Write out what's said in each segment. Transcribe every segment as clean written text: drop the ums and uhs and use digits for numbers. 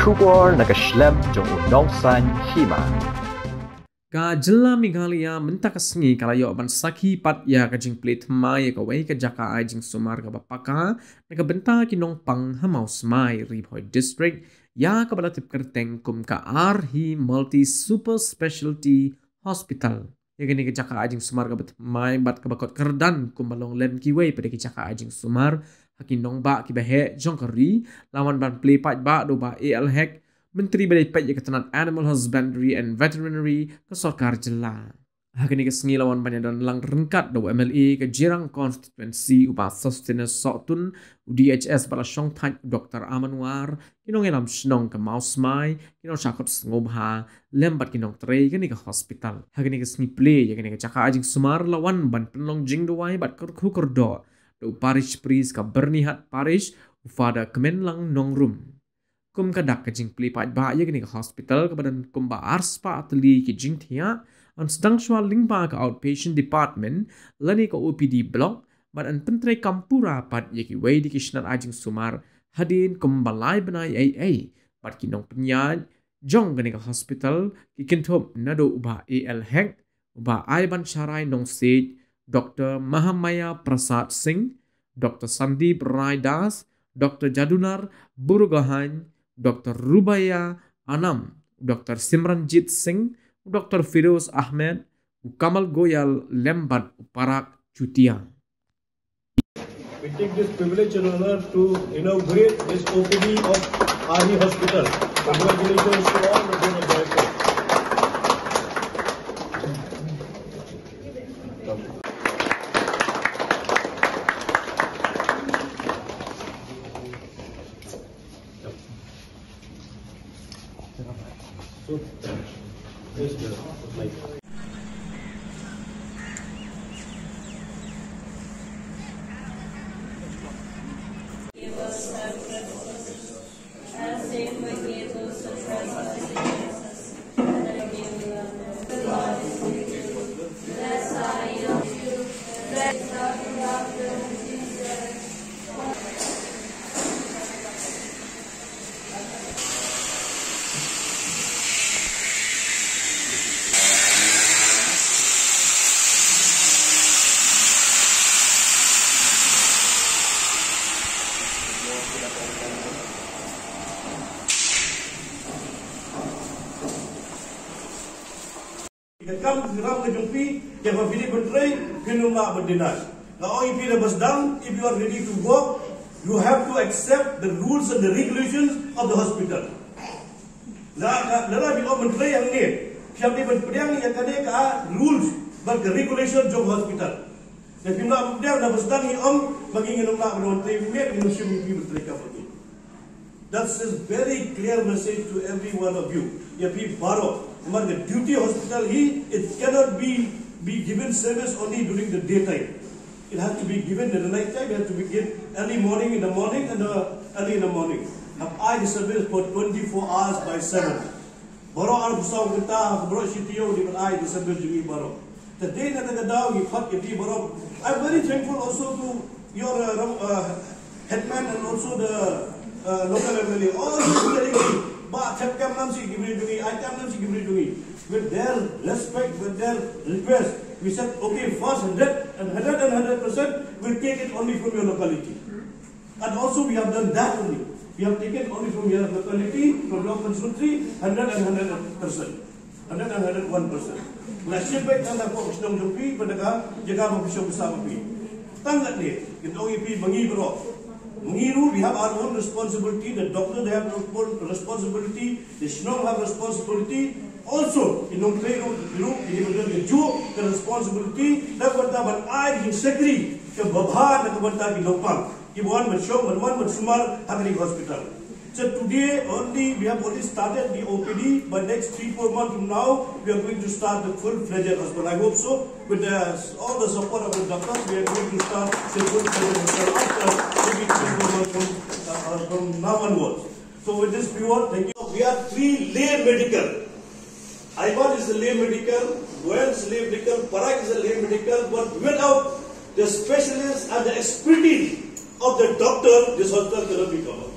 Kubor nakaslem jong unongsan Hima. Ka Jylla Meghalaya mentak sengi kalayo ban saki pat ya ka jing plate mai Kawei ka Jaka Jingsumar ka Paka na ka benta kinong pang hamau smai Riphoy district ya ka balatip kerteng kum ka Arhi multi super specialty hospital. Ya gini ka Jaka Jingsumar ka mai bat ka bakot kerdan kum balong lem kiwei pada ka Jaka Jingsumar hakinong ba ki bahe jong kari lawan ban play pat ba do ba al hek Menteri Balai Pet Ketenat Animal Husbandry and Veterinary ke Sorkar Jylla. Hakini ke sengi lawan banyak lang rengkat do MLA ke jirang konstituensi ubah sustenance sotun DHS bala syong taj Dr. Amanwar kinong elam shnong ke Maus Mai kinong syakot ngobha lembat kinong trei kini ke hospital. Hakini ke sengi play yakini ke Jaka Jingsumar lawan ban penlong jing doai bat kukur do parish priest ke bernihat parish ufada kemenlang nongrum. Kum kadak ke jing pli pat ba ya gini ke hospital ke badan kum ba arspa atli ke jing thia an sedang shwa lingba ke outpatient department lani ke OPD block bad an pentre kampura pat ya ki wei di kishnat Jingsumar hadin kum balai benai ai bat kinong penyaj jong gini ke hospital ki kintop nado uba al hek uba ai ban sharai nong sej Dr. Mahamaya Prasad Singh, Dr. Sandeep Rai Das, Dr. Jadunar Burugahan, Dr. Rubaya Anam, Dr. Simranjit Singh, Dr. Firoz Ahmed, Kamal Goyal Lembat Parak Chutia. We take this privilege and honor to inaugurate this OPD of Arhi Hospital. Congratulations to all the board of directors. So, this is like. Kam ram ke jumpi yang berdiri berdiri kenuma berdinas. Now if you are done, if you are ready to go, you have to accept the rules and the regulations of the hospital. Lala bila berdiri yang ni, siapa yang berdiri yang kene ka rules but the regulations of hospital. Dan bila berdiri dah bersedang ni bagi kenuma berdiri ni musim ini berdiri kapal. That's a very clear message to every one of you. If we borrow, the duty hospital, it cannot be given service only during the daytime. It has to be given in the night time. It has to be given early morning in the morning and early in the morning. Have I the service for 24 hours by 7. Borrow our busau kita, borrow CTO di I the service jungi borrow. The day that the dog you cut if borrow. I'm very thankful also to your headman and also the local MLA. All the but Chapcam Namsi Gibri, Itam Namsi Gibri, with their respect, with their request, we said, okay, first 100 and 100% we'll take it only from your locality. And also we have done that only. We have taken only from your locality, from your consultry, 100 and 100%. 100 and 101%. When I ship back and I go to Jumpi, but the Jaka Bishop Samapi. Tangat ni, in OEP Mangi Mungiru, we have our own responsibility, the doctor they have their own responsibility, the Shnong have responsibility, also in Nongkreru, the responsibility, that what I in Secretary, the Babha, the Kabanta in Lopang, give one but show, but one but Sumar, Hagari Hospital. So today only, we have only started the OPD, but next 3-4 months from now, we are going to start the full-fledged hospital. I hope so. With all the support of the doctors, we are going to start the full-fledged hospital after maybe 3-4 months from now onwards. So with this viewer, thank you. We are 3 lay medical. Ivan is a lay medical, Goel is a lay medical, Parak is a lay medical, but without the specialists and the expertise of the doctor, this hospital cannot be covered.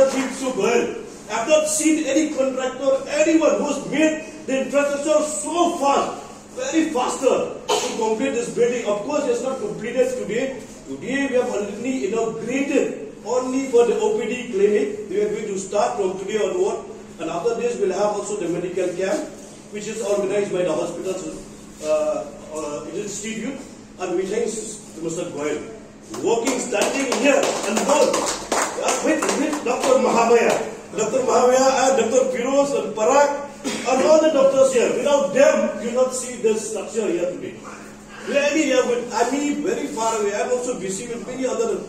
never been so well. I've not seen any contractor, anyone who's made the infrastructure so fast, very faster to complete this building. Of course, it's not completed today. Today we have already inaugurated only for the OPD clinic. We are going to start from today onward, and after this we'll have also the medical camp, which is organized by the hospital's institute, and we thank Mr. Goyal working, standing here and with Dr. Mahavaya, and Dr. Firoz and Parak, and all the doctors here. Without them, you will not see this structure here today. We are here with Arhi, very far away. I am also busy with many other,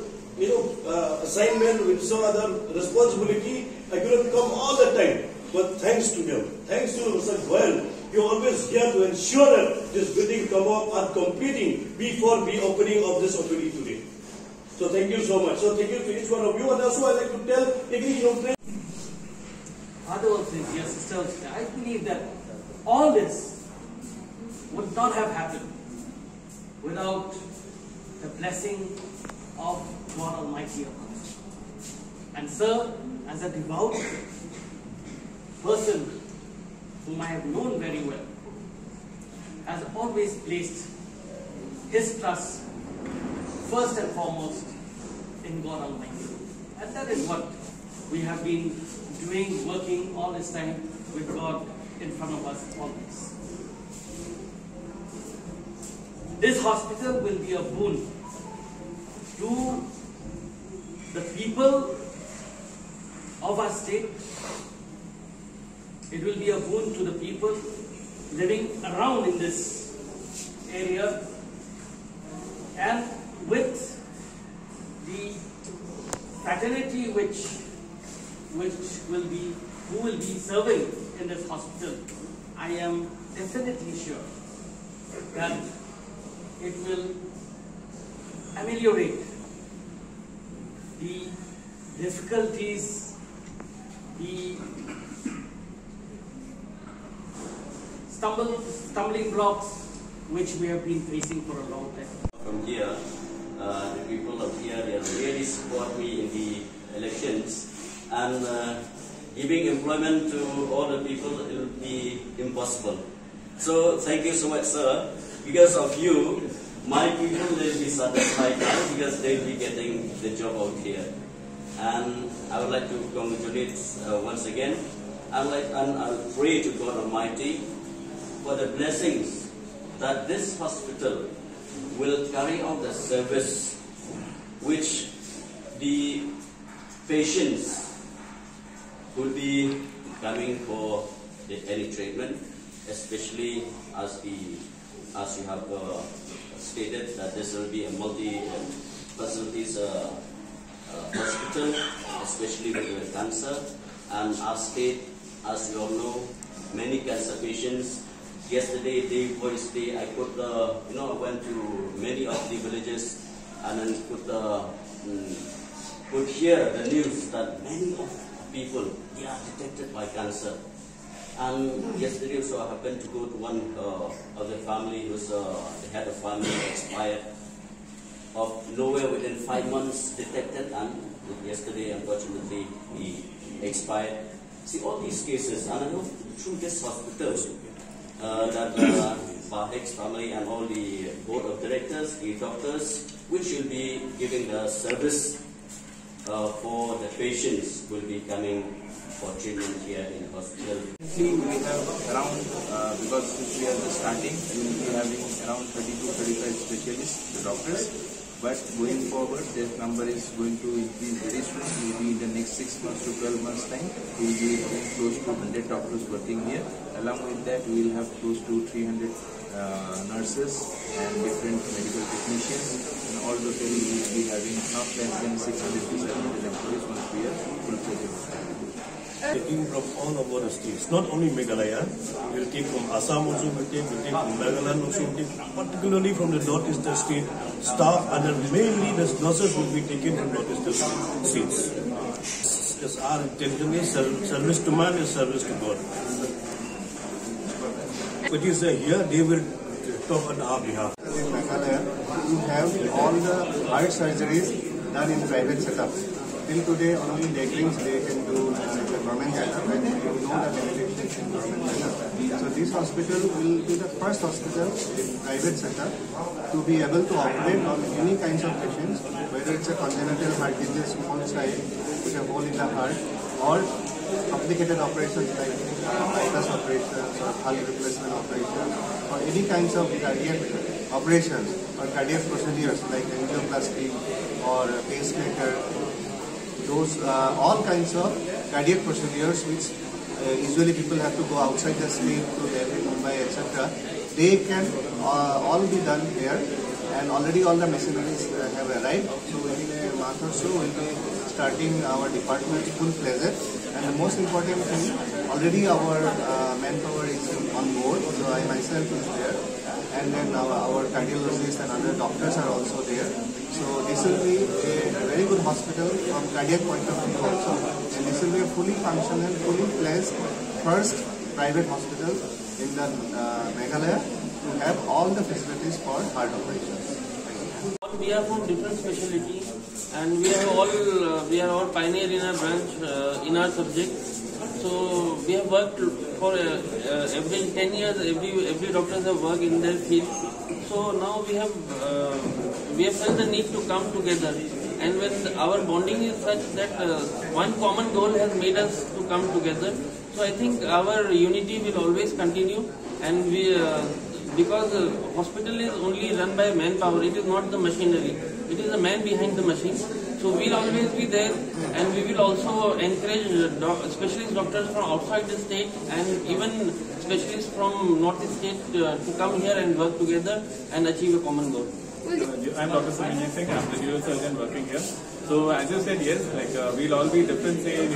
assignment, with some other responsibility. I couldn't come all the time, but thanks to them, thanks to Mr. Goyal, you are always here to ensure that this building come up and completing before the opening of this OPD today. So thank you so much. So thank you to each one of you, and also I like to tell other things, dear sisters, I believe that all this would not have happened without the blessing of God Almighty upon us. And sir, as a devout person whom I have known very well, has always placed his trust first and foremost in God Almighty. And that is what we have been doing, working all this time with God in front of us always. This hospital will be a boon to the people of our state. It will be a boon to the people living around in this area, and with the fraternity who will be serving in this hospital, I am definitely sure that it will ameliorate the difficulties, the stumbling blocks which we have been facing for a long time. From here, the people of here, they really support me in the elections, and giving employment to all the people, it will be impossible. So thank you so much, sir. Because of you, my people will be satisfied now, because they will be getting the job out here. And I would like to congratulate once again. I'll pray to God Almighty for the blessings that this hospital will carry out the service which the patients will be coming for any treatment, especially as you have stated that this will be a multi-facilities hospital, especially with cancer. And our state, as you all know, many cancer patients. Yesterday, day voice day, I put I went to many of the villages and then put here the news that many of people, they are detected by cancer. And yesterday also I happened to go to one of the family who's the head of family expired of nowhere within 5 months detected, and yesterday unfortunately he expired. See all these cases, and I know through this hospital that Bahek's family and all the board of directors, the doctors, which will be giving the service for the patients, will be coming for treatment here in the hospital. We have around, because since we are just starting, we will be having around 30 to 35 specialists, the doctors. But going forward, this number is going to increase very soon. Maybe in the next 6 months to 12 months time, we will be having close to 100 doctors working here. Along with that, we will have close to 300 nurses and different medical technicians. And all totally we will be having not less than 600 to 700 employees once we are full-fledged. Taking from all over the states, not only Meghalaya, we'll take from Assam also, we'll take from Nagaland also, we'll take particularly from the northeastern state staff, and then mainly the nurses will be taken from northeastern states. As our intention is service to man is service to God. But is here, they will talk on our behalf. In Meghalaya, we have all the heart surgeries done in private setup. till today only laborings they can do the government setup, and you know the limitations in government setup. So this hospital will be the first hospital in private setup to be able to operate on any kinds of patients, whether it's a congenital heart disease, small child with a hole in the heart, or complicated operations like bypass operations or heart replacement operations, or any kinds of cardiac operations or cardiac procedures like angioplasty or pacemaker. Those all kinds of cardiac procedures which usually people have to go outside the state to Delhi, Mumbai, etc. They can all be done here, and already all the machineries have arrived. So within a month or so we'll be starting our department full-fledged. And the most important thing, already our manpower is on board. So I myself is there, and then our cardiologists and other doctors are also there. So this will be a very good hospital from cardiac point of view also, and this will be a fully functional, fully placed first private hospital in the Meghalaya to have all the facilities for heart operations. We are from different specialty, and we are all pioneer in our branch in our subject. So we have worked for every 10 years. Every doctors have worked in their field. So now we have felt the need to come together, and when our bonding is such that one common goal has made us to come together. So I think our unity will always continue, and we. Because hospital is only run by manpower, it is not the machinery. It is the man behind the machine. So we will always be there, and we will also encourage specialist doctors from outside the state and even specialists from northeast state to come here and work together and achieve a common goal. I'm Dr. Sunil Singh. I'm the neurosurgeon working here. So as you said, yes, we'll all be different, say,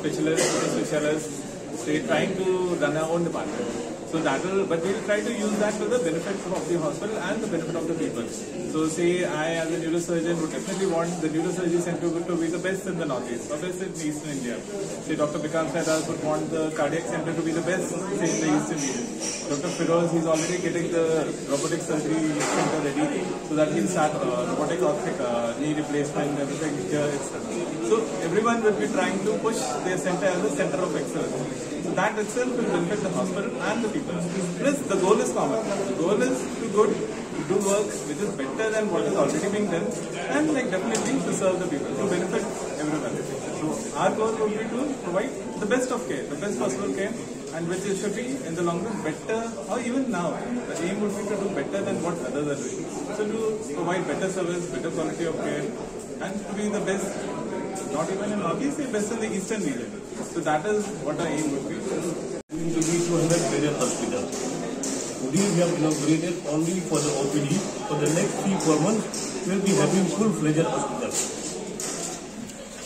specialists, say, trying to run our own department. So but we'll try to use that to the benefit of the hospital and the benefit of the people. So say I as a neurosurgeon would definitely want the neurosurgery center to be the best in the northeast or best in eastern India. Say Dr. Paka would want the cardiac center to be the best, say, in the eastern region. Dr. Firoz, he's already getting the robotic surgery center ready so that he'll start robotic knee replacement, everything here, etc. So everyone will be trying to push their center as a center of excellence. So that itself will benefit the hospital and the people. Plus, the goal is common. The goal is to do work which is better than what is already being done, and definitely to serve the people, to benefit everyone. So our goal would be to provide the best of care, the best possible care, and which it should be in the long run better, or even now, the aim would be to do better than what others are doing. So to provide better service, better quality of care, and to be the best, not even in Northeast, best in the eastern region. So that is what our aim would be. Going to be 200-bedded hospital. Today we have inaugurated only for the OPD. For the next 3-4 months, we will be having full-fledged hospital.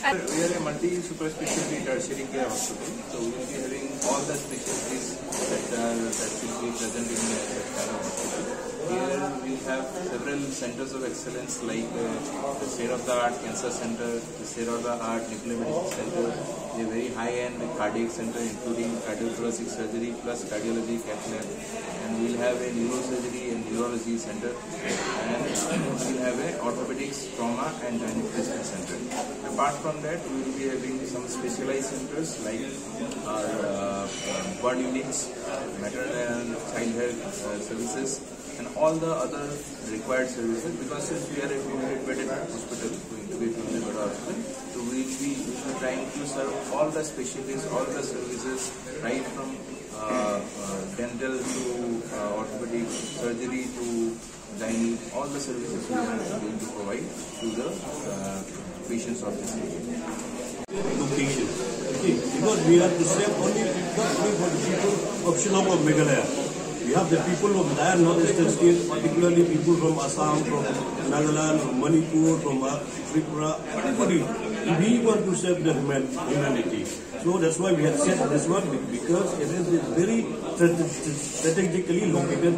We are a multi-super specialty tertiary care hospital, so we will be having all the specialties that will be present in that kind of hospital. Here we have several centers of excellence like the state-of-the-art cancer center, the state-of-the-art nuclear medicine center, a very high-end cardiac center including cardiothoracic surgery plus cardiology, cath lab, and we'll have a neurosurgery and neurology center, and we'll have a orthopedics, trauma and joint replacement center. Apart from that, we will be having some specialized centers like our ward units, maternal and child health services, and all the other required services, because since we are a 200-bedded hospital, going to be a 200-bedded hospital, so we will be trying to serve all the specialties, all the services, right from dental to orthopedic, surgery to gynae, all the services we are going to provide to the patients of this area. Education. Okay, because we have to save only for the people of Shillong of Meghalaya. We have the people of entire northeastern states, particularly people from Assam, from Nagaland, from Manipur, from Tripura, everybody. We want to save the humanity. So that's why we have set this one, because it is very strategically located.